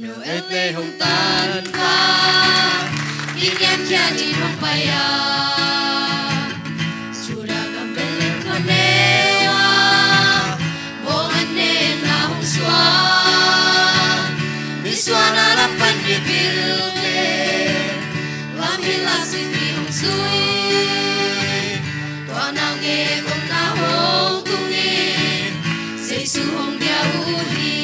Noel lê hồng tan pha in em kia đi hồng baya sura gambele konewa bo ane na hong swa miswa na lapan di bilde lam hilasi di hong sui tua nao nge kong na hong tungi say su hong bia uhi.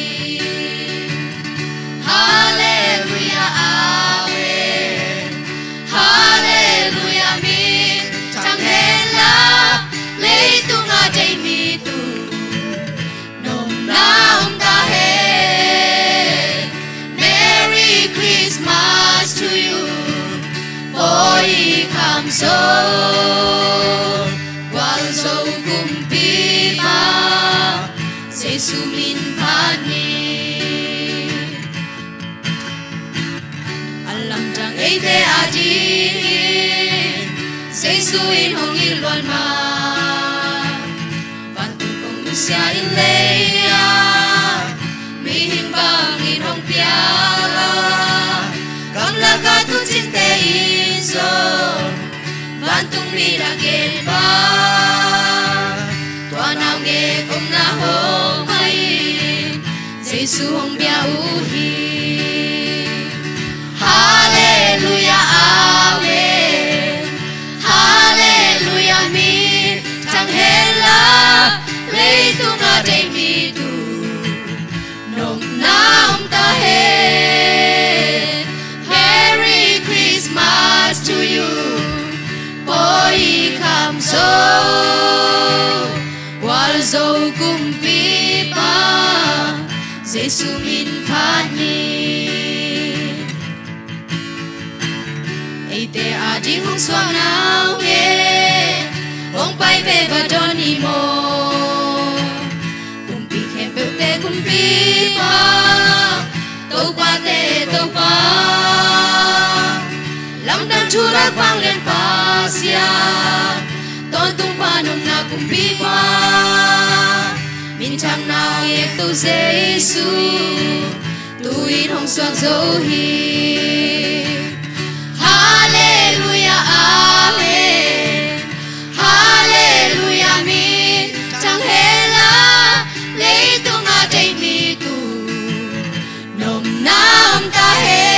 Hallelujah, amen. Hallelujah, min. Tang hela, lei tu nga jay mi tu. Nom naum ta he. Merry Christmas to you. Boy come so. Wal so kumpi pa. Say sumin pani. Ete adi say suin hong ilwan ma bantung kong sia ilea mi himbang in hong piala kang laga tu cinte iso bantung mi ragel ba tua nao nge kong na hong mai say su hong bia uhi. Hallelujah, amen. Hallelujah, min. Tang hela, lei tu nga day mi tu. Nom naum ta he. Merry Christmas to you. Boy come so. Wal zo kumpi pa. Jesu min pani. Ete adi hong swang nao ye hong pai ve ba doni mo kumpi kempe te kumpi pa tau pa te tau pa lam dan chula kwang len pa sia ton tung pa nom na kumpi pa min chang nao ye tu Jesu tu in hong swang zo hi. Hallelujah, amen. Hallelujah, min. Tang hela, lei tu nga day mi tu. Nom naum ta he.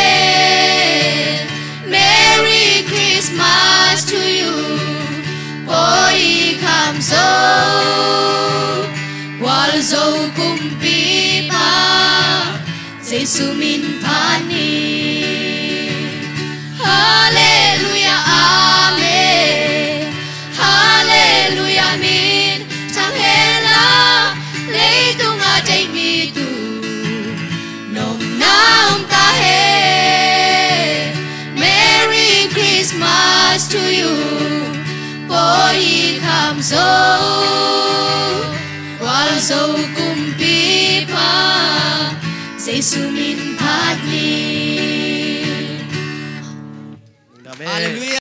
Merry Christmas to you. Boy come so. Wal zo kumpi pa. Jesu min pani. Hallelujah, amen. Hallelujah, min. Tang hela, lei tu nga day mi tu. Nom naum ta he. Merry Christmas to you. Boy come so. Wal so kumpi pa. Jesu min